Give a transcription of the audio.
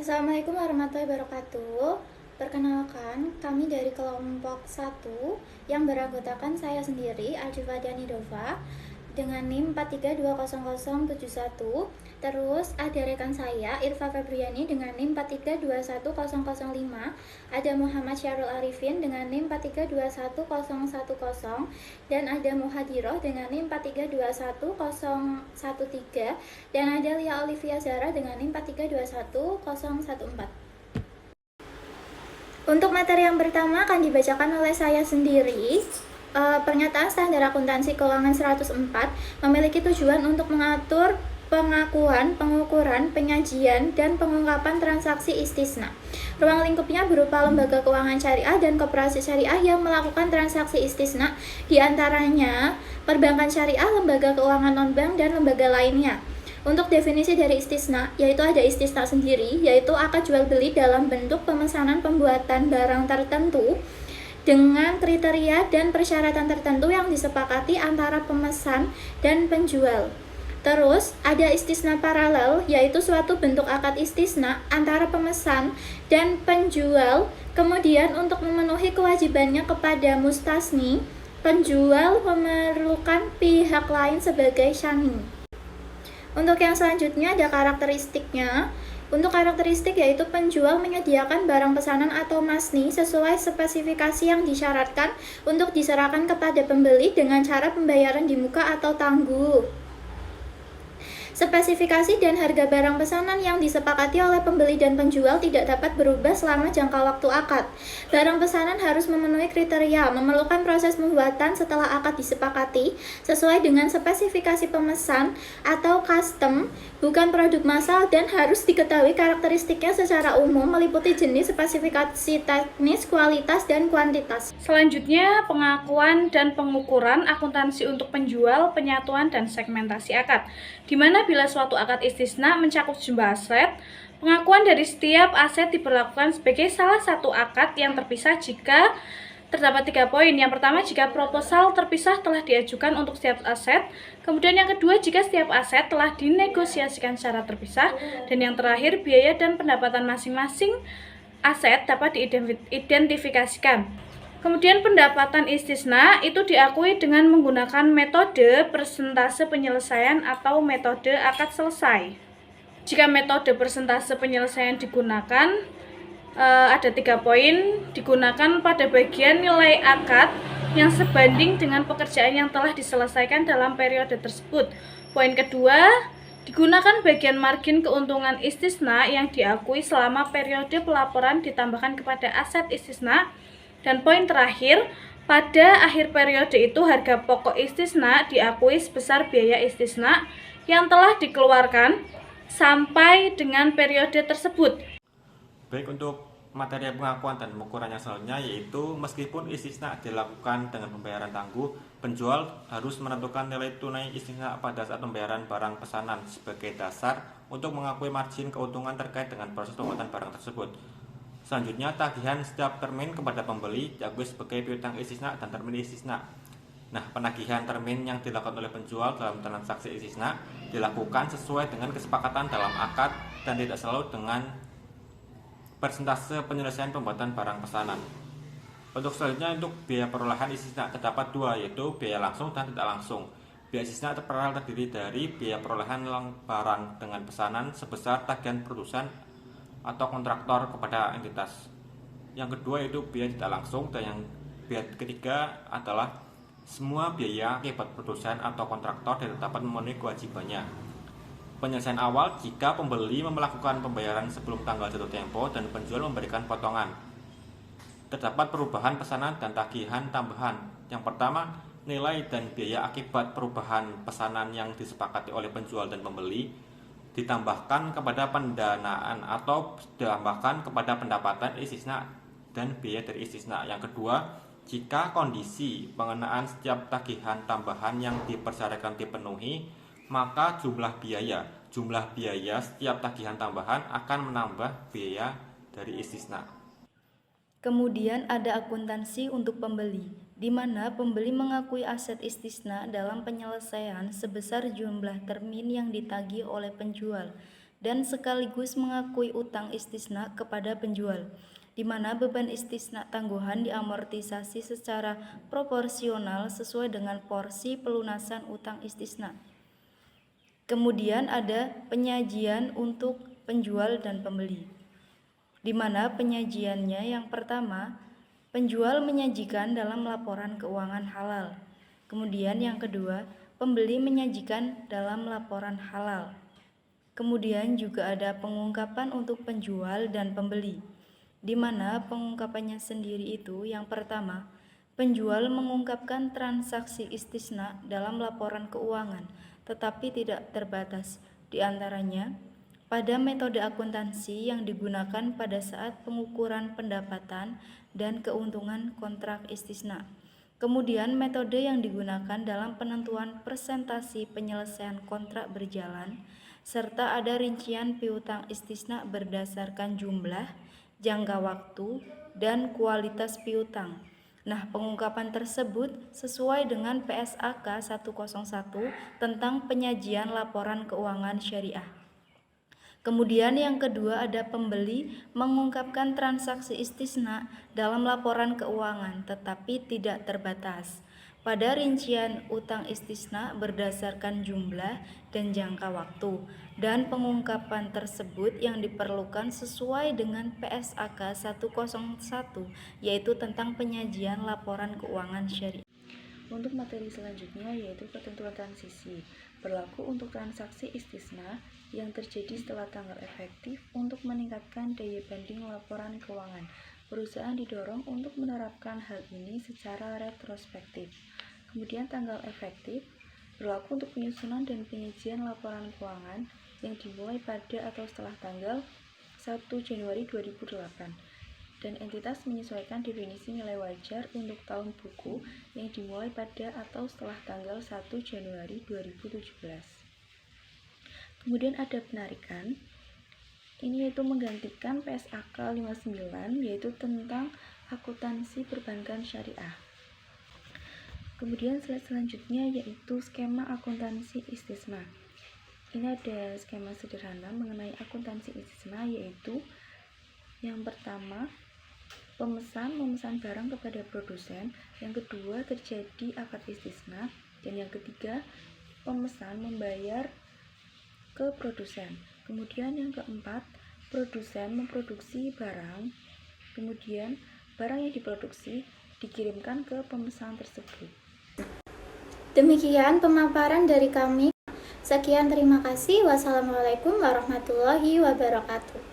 Assalamualaikum warahmatullahi wabarakatuh. Perkenalkan, kami dari kelompok 1 yang beranggotakan saya sendiri, Aldifatyani Dova, dengan NIM 43200071. Terus ada rekan saya, Irfa Febriani dengan NIM 4321005. Ada Muhammad Syarul Arifin dengan NIM 4321010. Dan ada Muhadiroh dengan NIM 4321013. Dan ada Lia Olivia Zara dengan NIM 4321014. Untuk materi yang pertama akan dibacakan oleh saya sendiri. Pernyataan standar akuntansi keuangan 104 memiliki tujuan untuk mengatur pengakuan, pengukuran, penyajian, dan pengungkapan transaksi istisna. Ruang lingkupnya berupa lembaga keuangan syariah dan koperasi syariah yang melakukan transaksi istisna, diantaranya perbankan syariah, lembaga keuangan non-bank, dan lembaga lainnya. Untuk definisi dari istisna, yaitu ada istisna sendiri, yaitu akad jual beli dalam bentuk pemesanan pembuatan barang tertentu dengan kriteria dan persyaratan tertentu yang disepakati antara pemesan dan penjual. Terus, ada istisna paralel, yaitu suatu bentuk akad istisna antara pemesan dan penjual. Kemudian, untuk memenuhi kewajibannya kepada mustasni, penjual memerlukan pihak lain sebagai syani. Untuk yang selanjutnya ada karakteristiknya. Untuk karakteristik yaitu penjual menyediakan barang pesanan atau masni sesuai spesifikasi yang disyaratkan untuk diserahkan kepada pembeli dengan cara pembayaran di muka atau tangguh. Spesifikasi dan harga barang pesanan yang disepakati oleh pembeli dan penjual tidak dapat berubah selama jangka waktu akad. Barang pesanan harus memenuhi kriteria, memerlukan proses pembuatan setelah akad disepakati sesuai dengan spesifikasi pemesan atau custom, bukan produk massal, dan harus diketahui karakteristiknya secara umum meliputi jenis, spesifikasi teknis, kualitas, dan kuantitas. Selanjutnya, pengakuan dan pengukuran akuntansi untuk penjual, penyatuan, dan segmentasi akad. Di mana bila suatu akad istisna mencakup sejumlah aset, pengakuan dari setiap aset diberlakukan sebagai salah satu akad yang terpisah jika terdapat 3 poin. Yang pertama, jika proposal terpisah telah diajukan untuk setiap aset. Kemudian yang kedua, jika setiap aset telah dinegosiasikan secara terpisah. Dan yang terakhir, biaya dan pendapatan masing-masing aset dapat diidentifikasikan. Kemudian pendapatan istisna itu diakui dengan menggunakan metode persentase penyelesaian atau metode akad selesai. Jika metode persentase penyelesaian digunakan, ada 3 poin digunakan pada bagian nilai akad yang sebanding dengan pekerjaan yang telah diselesaikan dalam periode tersebut. Poin kedua, digunakan bagian margin keuntungan istisna yang diakui selama periode pelaporan ditambahkan kepada aset istisna. Dan poin terakhir, pada akhir periode itu harga pokok istisna diakui sebesar biaya istisna yang telah dikeluarkan sampai dengan periode tersebut. Baik, untuk materi pengakuan dan pengukuran yang selanjutnya yaitu meskipun istisna dilakukan dengan pembayaran tangguh, penjual harus menentukan nilai tunai istisna pada saat pembayaran barang pesanan sebagai dasar untuk mengakui margin keuntungan terkait dengan proses pembuatan barang tersebut. Selanjutnya, tagihan setiap termin kepada pembeli diakui sebagai piutang istisna dan termin istisna. Nah, penagihan termin yang dilakukan oleh penjual dalam transaksi istisna dilakukan sesuai dengan kesepakatan dalam akad dan tidak selalu dengan persentase penyelesaian pembuatan barang pesanan. Untuk selanjutnya, untuk biaya perolehan istisna terdapat 2, yaitu biaya langsung dan tidak langsung. Biaya istisna terdiri dari biaya perolehan barang dengan pesanan sebesar tagihan produsen atau kontraktor kepada entitas. Yang kedua yaitu biaya tidak langsung, dan yang biaya ketiga adalah semua biaya akibat produsen atau kontraktor tidak dapat memenuhi kewajibannya. Penyelesaian awal jika pembeli melakukan pembayaran sebelum tanggal jatuh tempo dan penjual memberikan potongan. Terdapat perubahan pesanan dan tagihan tambahan. Yang pertama, nilai dan biaya akibat perubahan pesanan yang disepakati oleh penjual dan pembeli ditambahkan kepada pendanaan atau ditambahkan kepada pendapatan istisna dan biaya dari istisna. Yang kedua, jika kondisi pengenaan setiap tagihan tambahan yang dipersyaratkan dipenuhi, maka jumlah biaya setiap tagihan tambahan akan menambah biaya dari istisna. Kemudian ada akuntansi untuk pembeli, di mana pembeli mengakui aset istisna dalam penyelesaian sebesar jumlah termin yang ditagih oleh penjual. dan sekaligus mengakui utang istisna kepada penjual, di mana beban istisna tangguhan diamortisasi secara proporsional sesuai dengan porsi pelunasan utang istisna. Kemudian ada penyajian untuk penjual dan pembeli, di mana penyajiannya yang pertama, penjual menyajikan dalam laporan keuangan halal. Kemudian yang kedua, pembeli menyajikan dalam laporan halal. Kemudian juga ada pengungkapan untuk penjual dan pembeli, di mana pengungkapannya sendiri itu yang pertama, penjual mengungkapkan transaksi istisna dalam laporan keuangan, tetapi tidak terbatas, di antaranya pada metode akuntansi yang digunakan pada saat pengukuran pendapatan dan keuntungan kontrak istisna. Kemudian metode yang digunakan dalam penentuan persentasi penyelesaian kontrak berjalan, serta ada rincian piutang istisna berdasarkan jumlah, jangka waktu, dan kualitas piutang. Nah, pengungkapan tersebut sesuai dengan PSAK 101 tentang penyajian laporan keuangan syariah. Kemudian yang kedua ada pembeli mengungkapkan transaksi istisna dalam laporan keuangan tetapi tidak terbatas pada rincian utang istisna berdasarkan jumlah dan jangka waktu, dan pengungkapan tersebut yang diperlukan sesuai dengan PSAK 101 yaitu tentang penyajian laporan keuangan syariah. Untuk materi selanjutnya yaitu ketentuan transisi, berlaku untuk transaksi istisna yang terjadi setelah tanggal efektif untuk meningkatkan daya banding laporan keuangan. Perusahaan didorong untuk menerapkan hal ini secara retrospektif. Kemudian tanggal efektif berlaku untuk penyusunan dan penyajian laporan keuangan yang dimulai pada atau setelah tanggal 1 Januari 2008. Dan entitas menyesuaikan definisi nilai wajar untuk tahun buku yang dimulai pada atau setelah tanggal 1 Januari 2017. Kemudian ada penarikan. Ini yaitu menggantikan PSAK 59 yaitu tentang akuntansi perbankan syariah. Kemudian slide selanjutnya yaitu skema akuntansi istisna. Ini ada skema sederhana mengenai akuntansi istisna yaitu yang pertama, memesan barang kepada produsen, yang kedua terjadi akad istisna, dan yang ketiga pemesan membayar ke produsen. Kemudian yang keempat, produsen memproduksi barang, kemudian barang yang diproduksi dikirimkan ke pemesan tersebut. Demikian pemaparan dari kami. Sekian, terima kasih. Wassalamualaikum warahmatullahi wabarakatuh.